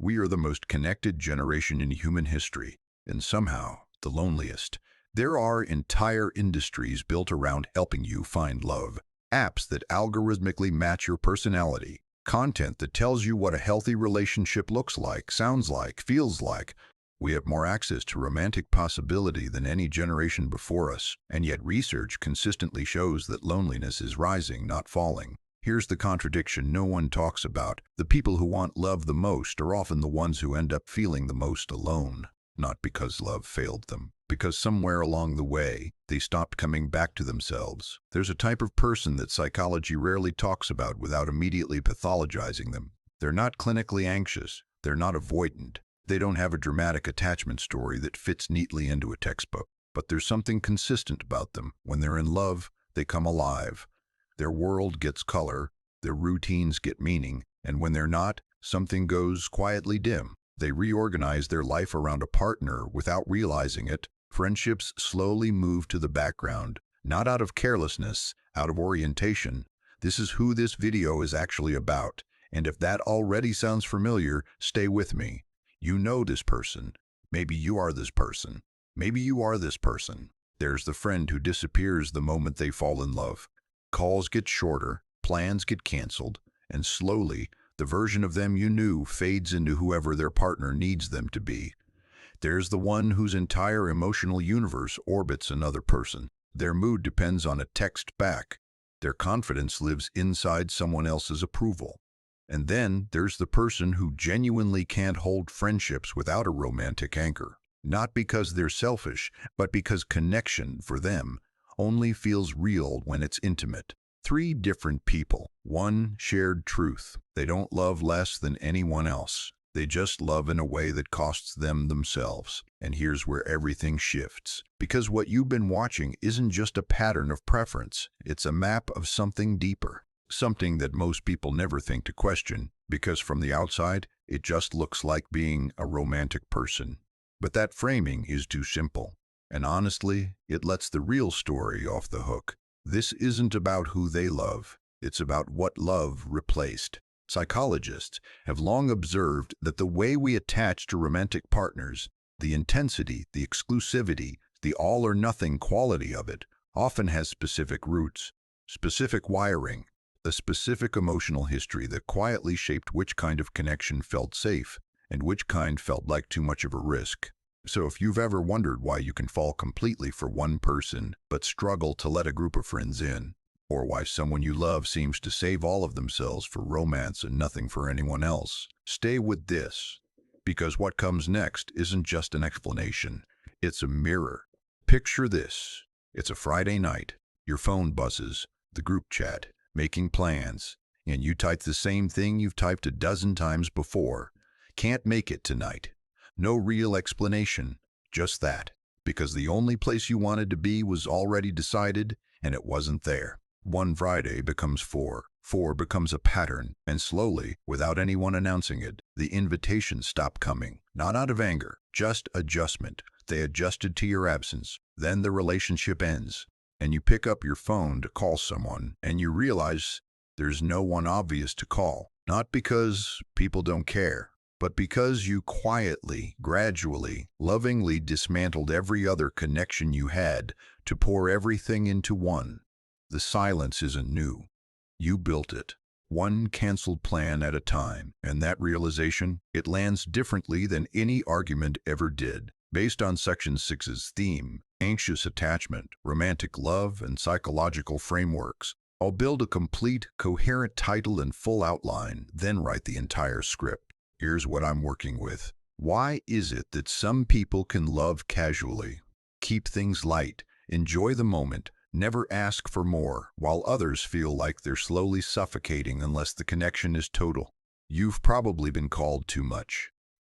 We are the most connected generation in human history, and somehow the loneliest. There are entire industries built around helping you find love. Apps that algorithmically match your personality. Content that tells you what a healthy relationship looks like, sounds like, feels like. We have more access to romantic possibility than any generation before us, and yet research consistently shows that loneliness is rising, not falling. Here's the contradiction no one talks about. The people who want love the most are often the ones who end up feeling the most alone. Not because love failed them, because somewhere along the way, they stopped coming back to themselves. There's a type of person that psychology rarely talks about without immediately pathologizing them. They're not clinically anxious. They're not avoidant. They don't have a dramatic attachment story that fits neatly into a textbook. But there's something consistent about them. When they're in love, they come alive. Their world gets color, their routines get meaning, and when they're not, something goes quietly dim. They reorganize their life around a partner without realizing it. Friendships slowly move to the background, not out of carelessness, out of orientation. This is who this video is actually about, and if that already sounds familiar, stay with me. You know this person. Maybe you are this person. Maybe you are this person. There's the friend who disappears the moment they fall in love. Calls get shorter, plans get canceled, and slowly, the version of them you knew fades into whoever their partner needs them to be. There's the one whose entire emotional universe orbits another person. Their mood depends on a text back. Their confidence lives inside someone else's approval. And then there's the person who genuinely can't hold friendships without a romantic anchor. Not because they're selfish, but because connection, for them, only feels real when it's intimate. Three different people, one shared truth. They don't love less than anyone else. They just love in a way that costs them themselves. And here's where everything shifts. Because what you've been watching isn't just a pattern of preference. It's a map of something deeper. Something that most people never think to question, because from the outside, it just looks like being a romantic person. But that framing is too simple. And honestly, it lets the real story off the hook. This isn't about who they love. It's about what love replaced. Psychologists have long observed that the way we attach to romantic partners, the intensity, the exclusivity, the all-or-nothing quality of it, often has specific roots, specific wiring, a specific emotional history that quietly shaped which kind of connection felt safe and which kind felt like too much of a risk. So if you've ever wondered why you can fall completely for one person but struggle to let a group of friends in, or why someone you love seems to save all of themselves for romance and nothing for anyone else, stay with this, because what comes next isn't just an explanation, it's a mirror. Picture this. It's a Friday night, your phone buzzes, the group chat, making plans, and you type the same thing you've typed a dozen times before. Can't make it tonight. No real explanation, just that, because the only place you wanted to be was already decided, and it wasn't there. One Friday becomes four becomes a pattern, and slowly, without anyone announcing it, the invitations stop coming, not out of anger, just adjustment. They adjusted to your absence. Then the relationship ends, and you pick up your phone to call someone, and you realize there's no one obvious to call, not because people don't care, but because you quietly, gradually, lovingly dismantled every other connection you had to pour everything into one. The silence isn't new. You built it, one canceled plan at a time, and that realization, it lands differently than any argument ever did. Based on Section 6's theme, anxious attachment, romantic love, and psychological frameworks, I'll build a complete, coherent title and full outline, then write the entire script. Here's what I'm working with. Why is it that some people can love casually, keep things light, enjoy the moment, never ask for more, while others feel like they're slowly suffocating unless the connection is total? You've probably been called too much,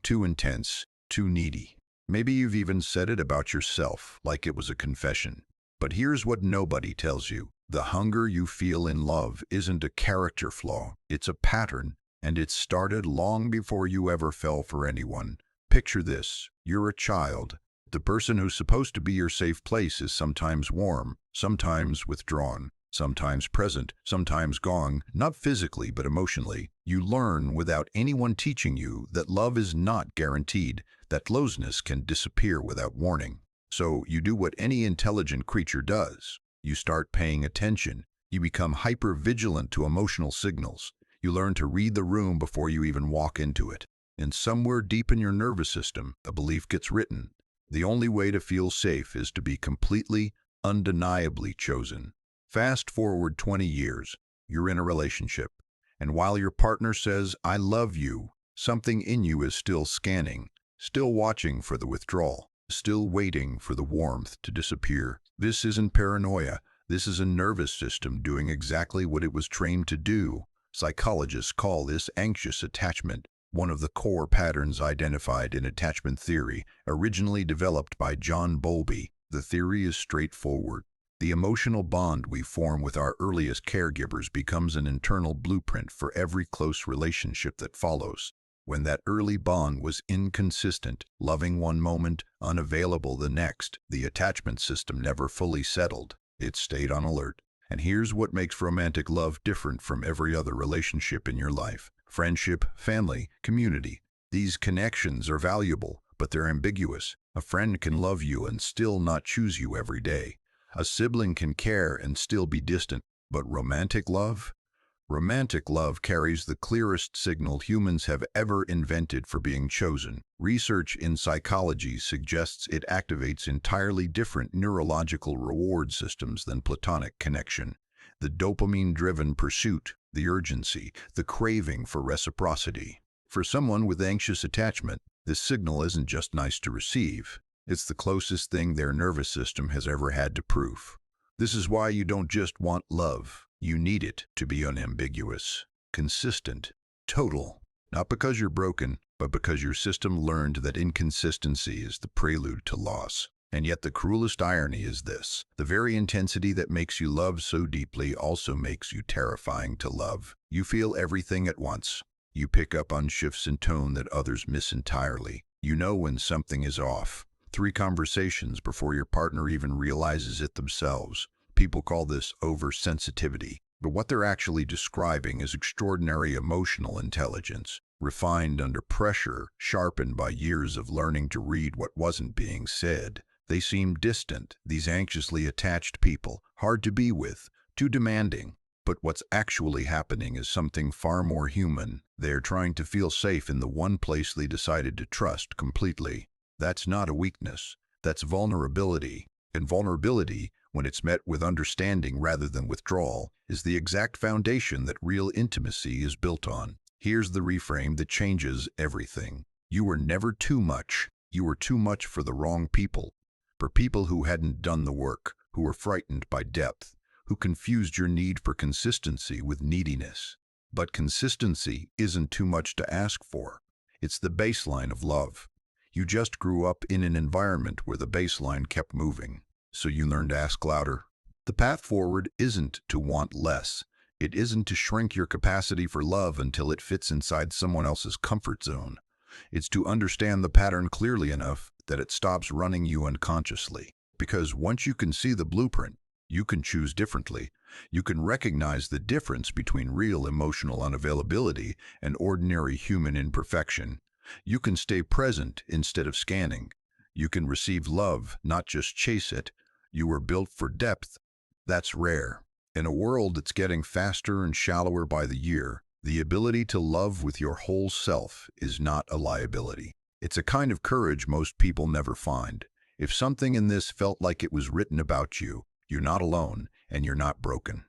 too intense, too needy. Maybe you've even said it about yourself, like it was a confession. But here's what nobody tells you. The hunger you feel in love isn't a character flaw, it's a pattern. And it started long before you ever fell for anyone. Picture this. You're a child. The person who's supposed to be your safe place is sometimes warm, sometimes withdrawn. sometimes present, sometimes gone, not physically but emotionally. You learn without anyone teaching you that love is not guaranteed, that closeness can disappear without warning. So you do what any intelligent creature does. You start paying attention. You become hyper-vigilant to emotional signals. You learn to read the room before you even walk into it. And somewhere deep in your nervous system, a belief gets written. The only way to feel safe is to be completely, undeniably chosen. Fast forward 20 years, you're in a relationship. And while your partner says, "I love you," something in you is still scanning, still watching for the withdrawal, still waiting for the warmth to disappear. This isn't paranoia. This is a nervous system doing exactly what it was trained to do. Psychologists call this anxious attachment, one of the core patterns identified in attachment theory, originally developed by John Bowlby. The theory is straightforward. The emotional bond we form with our earliest caregivers becomes an internal blueprint for every close relationship that follows. When that early bond was inconsistent, loving one moment, unavailable the next, the attachment system never fully settled. It stayed on alert. And here's what makes romantic love different from every other relationship in your life. Friendship, family, community. These connections are valuable, but they're ambiguous. A friend can love you and still not choose you every day. A sibling can care and still be distant. But romantic love? Romantic love carries the clearest signal humans have ever invented for being chosen. Research in psychology suggests it activates entirely different neurological reward systems than platonic connection. The dopamine-driven pursuit, the urgency, the craving for reciprocity. For someone with anxious attachment, this signal isn't just nice to receive. It's the closest thing their nervous system has ever had to proof. This is why you don't just want love. You need it to be unambiguous, consistent, total. Not because you're broken, but because your system learned that inconsistency is the prelude to loss. And yet the cruelest irony is this: the very intensity that makes you love so deeply also makes you terrifying to love. You feel everything at once. You pick up on shifts in tone that others miss entirely. You know when something is off. 3 conversations before your partner even realizes it themselves. People call this oversensitivity, but what they're actually describing is extraordinary emotional intelligence, refined under pressure, sharpened by years of learning to read what wasn't being said. They seem distant, these anxiously attached people, hard to be with, too demanding. But what's actually happening is something far more human. They're trying to feel safe in the one place they decided to trust completely. That's not a weakness. That's vulnerability. And vulnerability, when it's met with understanding rather than withdrawal, is the exact foundation that real intimacy is built on. Here's the reframe that changes everything. You were never too much. You were too much for the wrong people. For people who hadn't done the work, who were frightened by depth, who confused your need for consistency with neediness. But consistency isn't too much to ask for. It's the baseline of love. You just grew up in an environment where the baseline kept moving, so you learned to ask louder. The path forward isn't to want less. It isn't to shrink your capacity for love until it fits inside someone else's comfort zone. It's to understand the pattern clearly enough that it stops running you unconsciously. Because once you can see the blueprint, you can choose differently. You can recognize the difference between real emotional unavailability and ordinary human imperfection. You can stay present instead of scanning. You can receive love, not just chase it. You were built for depth. That's rare. In a world that's getting faster and shallower by the year, the ability to love with your whole self is not a liability. It's a kind of courage most people never find. If something in this felt like it was written about you, you're not alone and you're not broken.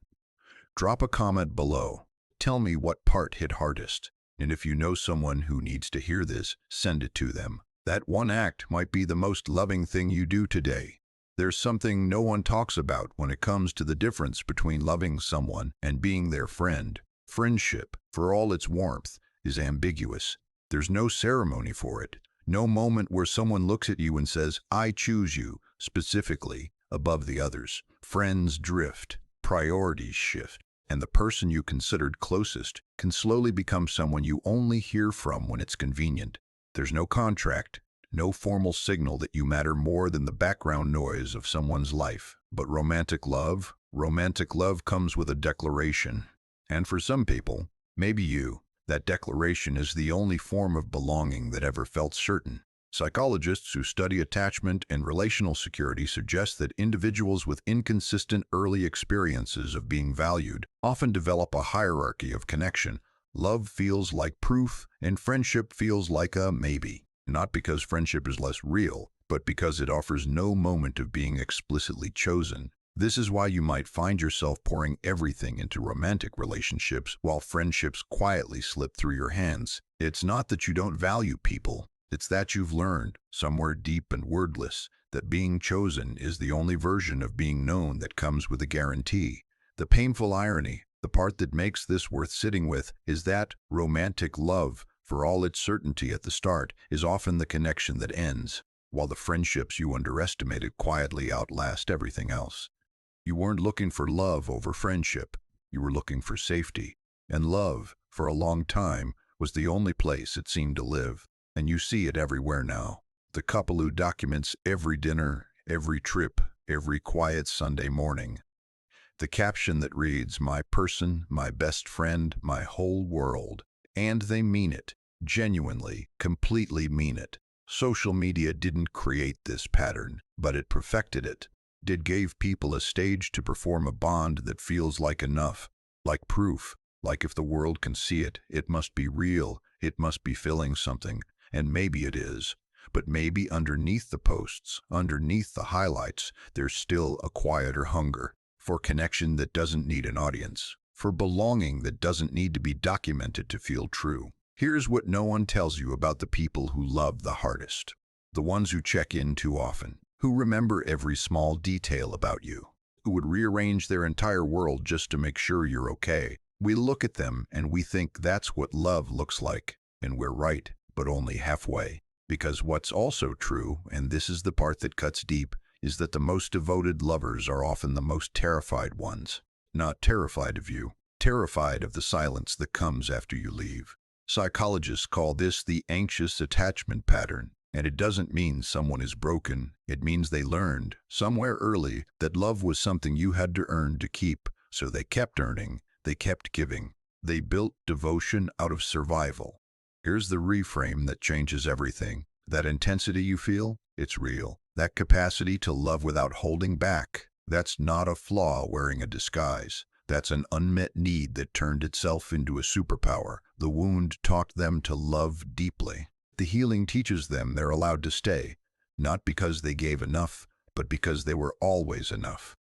Drop a comment below. Tell me what part hit hardest. And if you know someone who needs to hear this, send it to them. That one act might be the most loving thing you do today. There's something no one talks about when it comes to the difference between loving someone and being their friend. Friendship, for all its warmth, is ambiguous. There's no ceremony for it. No moment where someone looks at you and says, "I choose you," specifically, above the others. Friends drift, priorities shift, and the person you considered closest can slowly become someone you only hear from when it's convenient. There's no contract, no formal signal that you matter more than the background noise of someone's life. But romantic love, Romantic love comes with a declaration. And for some people, maybe you, that declaration is the only form of belonging that ever felt certain. Psychologists who study attachment and relational security suggest that individuals with inconsistent early experiences of being valued often develop a hierarchy of connection. Love feels like proof, and friendship feels like a maybe. Not because friendship is less real, but because it offers no moment of being explicitly chosen. This is why you might find yourself pouring everything into romantic relationships while friendships quietly slip through your hands. It's not that you don't value people. It's that you've learned, somewhere deep and wordless, that being chosen is the only version of being known that comes with a guarantee. The painful irony, the part that makes this worth sitting with, is that romantic love, for all its certainty at the start, is often the connection that ends, while the friendships you underestimated quietly outlast everything else. You weren't looking for love over friendship. You were looking for safety. And love, for a long time, was the only place it seemed to live. And you see it everywhere now. The couple who documents every dinner, every trip, every quiet Sunday morning. The caption that reads, "My person, my best friend, my whole world." And they mean it. Genuinely, completely mean it. Social media didn't create this pattern, but it perfected it. It gave people a stage to perform a bond that feels like enough, like proof, like if the world can see it, it must be real, it must be filling something, and maybe it is. But maybe underneath the posts, underneath the highlights, there's still a quieter hunger for connection that doesn't need an audience, for belonging that doesn't need to be documented to feel true. Here's what no one tells you about the people who love the hardest. The ones who check in too often, who remember every small detail about you, who would rearrange their entire world just to make sure you're okay. We look at them and we think that's what love looks like, and we're right, but only halfway. Because what's also true, and this is the part that cuts deep, is that the most devoted lovers are often the most terrified ones. Not terrified of you, terrified of the silence that comes after you leave. Psychologists call this the anxious attachment pattern, and it doesn't mean someone is broken. It means they learned, somewhere early, that love was something you had to earn to keep, so they kept earning, they kept giving. They built devotion out of survival. Here's the reframe that changes everything. That intensity you feel, it's real. That capacity to love without holding back, that's not a flaw wearing a disguise. That's an unmet need that turned itself into a superpower. The wound taught them to love deeply. The healing teaches them they're allowed to stay, not because they gave enough, but because they were always enough.